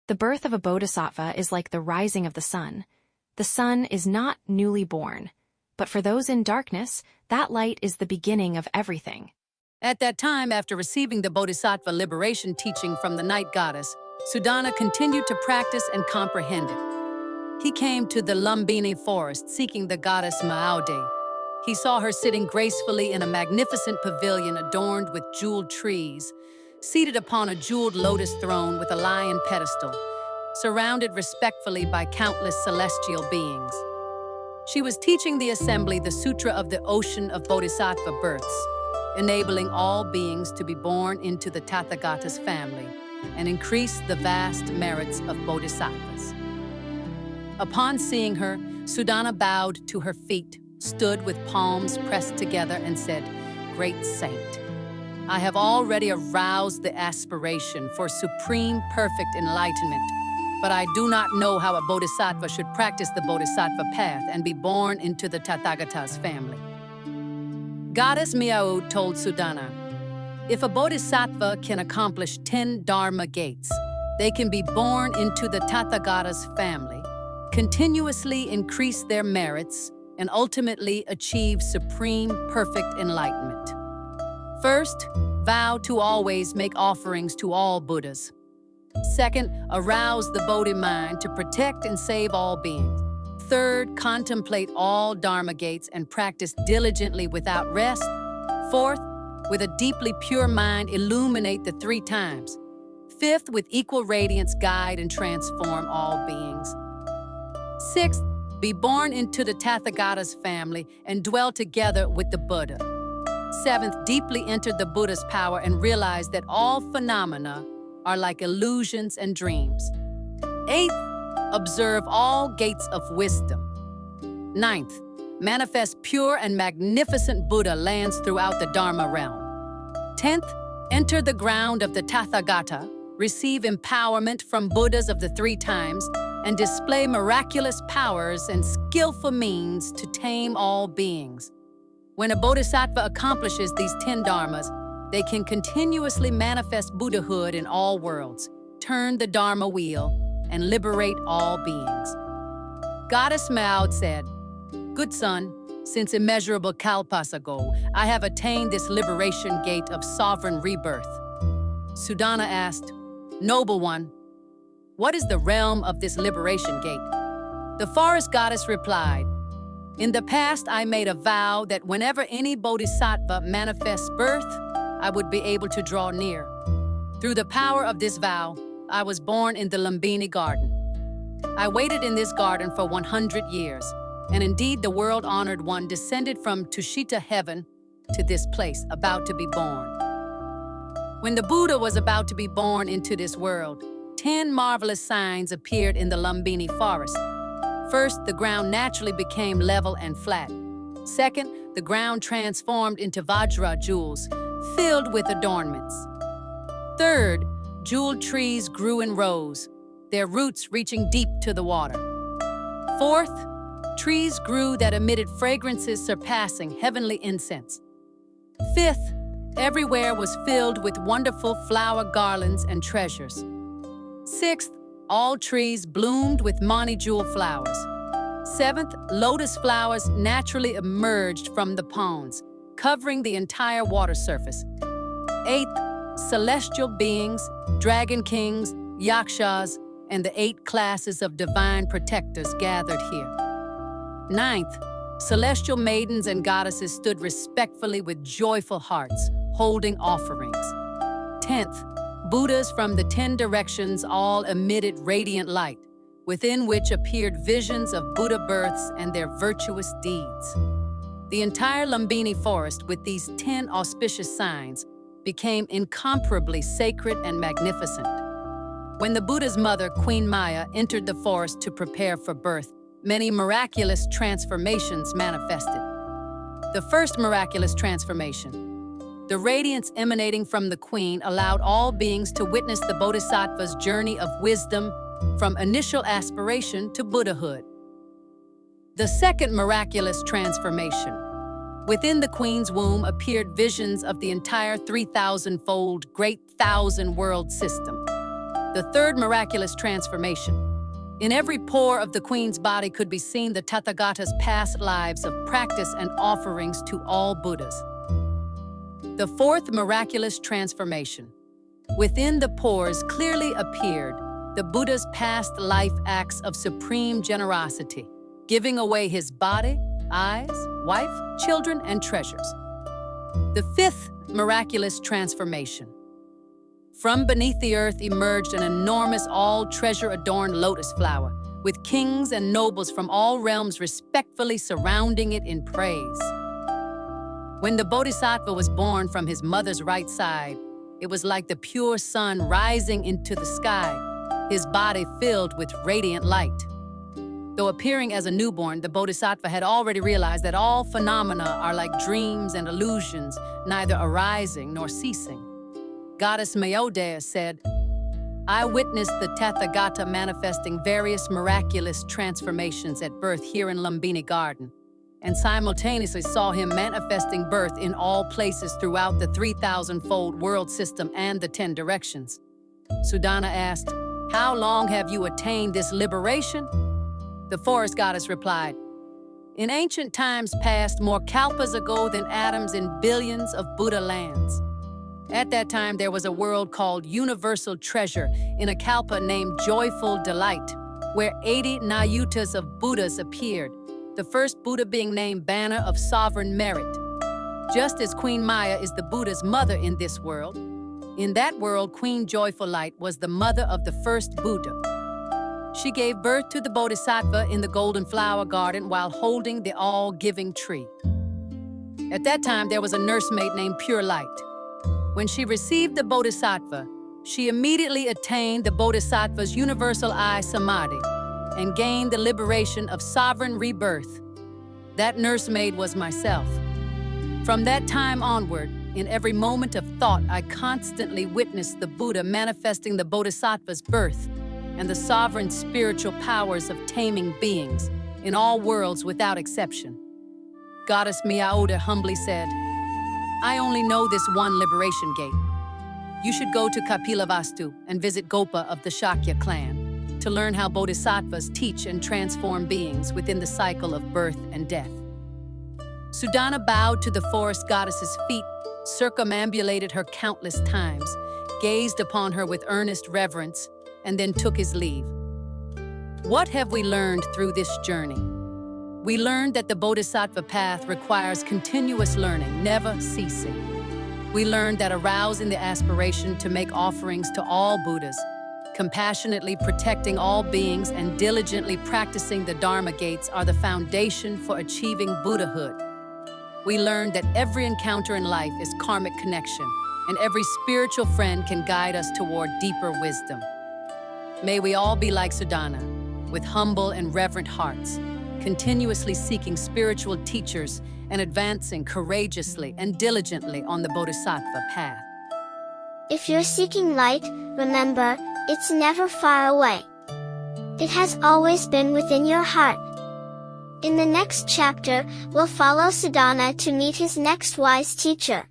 The birth of a bodhisattva is like the rising of the sun. The sun is not newly born, but for those in darkness, that light is the beginning of everything. At that time, after receiving the bodhisattva liberation teaching from the night goddess, Sudhana continued to practice and comprehend it. He came to the Lumbini Forest seeking the goddess Maaude. He saw her sitting gracefully in a magnificent pavilion adorned with jeweled trees, seated upon a jeweled lotus throne with a lion pedestal, surrounded respectfully by countless celestial beings. She was teaching the assembly the Sutra of the Ocean of Bodhisattva Births, enabling all beings to be born into the Tathagata's family and increase the vast merits of bodhisattvas. Upon seeing her, Sudhana bowed to her feet, stood with palms pressed together, and said, "Great saint, I have already aroused the aspiration for supreme perfect enlightenment, but I do not know how a bodhisattva should practice the bodhisattva path and be born into the Tathagata's family." Goddess Miao told Sudhana, if a bodhisattva can accomplish 10 Dharma gates, they can be born into the Tathagata's family, continuously increase their merits, and ultimately achieve supreme perfect enlightenment. First, vow to always make offerings to all Buddhas. Second, arouse the Bodhi mind to protect and save all beings. Third, contemplate all Dharma gates and practice diligently without rest. Fourth, with a deeply pure mind, illuminate the 3 times. Fifth, with equal radiance, guide and transform all beings. Sixth, be born into the Tathagata's family and dwell together with the Buddha. Seventh, deeply enter the Buddha's power and realize that all phenomena are like illusions and dreams. Eighth, observe all gates of wisdom. Ninth, manifest pure and magnificent Buddha lands throughout the Dharma realm. 10th, enter the ground of the Tathagata, receive empowerment from Buddhas of the 3 times, and display miraculous powers and skillful means to tame all beings. When a bodhisattva accomplishes these 10 dharmas, they can continuously manifest Buddhahood in all worlds, turn the Dharma wheel, and liberate all beings. Goddess Maud said, "Good son, since immeasurable kalpas ago, I have attained this liberation gate of sovereign rebirth." Sudhana asked, "Noble one, what is the realm of this liberation gate?" The forest goddess replied, "In the past, I made a vow that whenever any bodhisattva manifests birth, I would be able to draw near. Through the power of this vow, I was born in the Lumbini garden. I waited in this garden for 100 years, and indeed the world-honored one descended from Tushita heaven to this place, about to be born. When the Buddha was about to be born into this world, 10 marvelous signs appeared in the Lumbini forest. First, the ground naturally became level and flat. Second, the ground transformed into Vajra jewels, filled with adornments. Third, jeweled trees grew in rows, their roots reaching deep to the water. Fourth, trees grew that emitted fragrances surpassing heavenly incense. Fifth, everywhere was filled with wonderful flower garlands and treasures. Sixth, all trees bloomed with mani jewel flowers. Seventh, lotus flowers naturally emerged from the ponds, covering the entire water surface. Eighth, celestial beings, dragon kings, yakshas, and the 8 classes of divine protectors gathered here. Ninth, celestial maidens and goddesses stood respectfully with joyful hearts, holding offerings. 10th, Buddhas from the 10 directions all emitted radiant light, within which appeared visions of Buddha births and their virtuous deeds. The entire Lumbini forest, with these 10 auspicious signs, became incomparably sacred and magnificent. When the Buddha's mother, Queen Maya, entered the forest to prepare for birth, many miraculous transformations manifested. The first miraculous transformation, the radiance emanating from the queen, allowed all beings to witness the bodhisattva's journey of wisdom from initial aspiration to Buddhahood. The second miraculous transformation, within the queen's womb appeared visions of the entire 3,000-fold Great Thousand World System. The third miraculous transformation. In every pore of the queen's body could be seen the Tathagata's past lives of practice and offerings to all Buddhas. The fourth miraculous transformation. Within the pores clearly appeared the Buddha's past life acts of supreme generosity, giving away his body, eyes, wife, children, and treasures. The fifth miraculous transformation. From beneath the earth emerged an enormous, all-treasure-adorned lotus flower, with kings and nobles from all realms respectfully surrounding it in praise. When the Bodhisattva was born from his mother's right side, it was like the pure sun rising into the sky, his body filled with radiant light. Though appearing as a newborn, the Bodhisattva had already realized that all phenomena are like dreams and illusions, neither arising nor ceasing. Goddess Mayodaya said, "I witnessed the Tathagata manifesting various miraculous transformations at birth here in Lumbini Garden, and simultaneously saw him manifesting birth in all places throughout the 3,000-fold world system and the 10 directions." Sudhana asked, "How long have you attained this liberation?" The forest goddess replied, "In ancient times past, more kalpas ago than atoms in billions of Buddha lands. At that time, there was a world called Universal Treasure in a kalpa named Joyful Delight, where 80 Nayutas of Buddhas appeared, the first Buddha being named Banner of Sovereign Merit. Just as Queen Maya is the Buddha's mother in this world, in that world, Queen Joyful Light was the mother of the first Buddha. She gave birth to the Bodhisattva in the Golden Flower Garden while holding the all-giving tree. At that time, there was a nursemaid named Pure Light. When she received the Bodhisattva, she immediately attained the Bodhisattva's universal eye samadhi and gained the liberation of sovereign rebirth. That nursemaid was myself. From that time onward, in every moment of thought, I constantly witnessed the Buddha manifesting the Bodhisattva's birth and the sovereign spiritual powers of taming beings in all worlds without exception." Goddess Miaoda humbly said, "I only know this one liberation gate. You should go to Kapilavastu and visit Gopa of the Shakya clan to learn how bodhisattvas teach and transform beings within the cycle of birth and death." Sudhana bowed to the forest goddess's feet, circumambulated her countless times, gazed upon her with earnest reverence, and then took his leave. What have we learned through this journey? We learned that the Bodhisattva path requires continuous learning, never ceasing. We learned that arousing the aspiration to make offerings to all Buddhas, compassionately protecting all beings, and diligently practicing the Dharma gates are the foundation for achieving Buddhahood. We learned that every encounter in life is karmic connection, and every spiritual friend can guide us toward deeper wisdom. May we all be like Sudhana, with humble and reverent hearts, continuously seeking spiritual teachers and advancing courageously and diligently on the Bodhisattva path. If you're seeking light, remember, it's never far away. It has always been within your heart. In the next chapter, we'll follow Sudhana to meet his next wise teacher.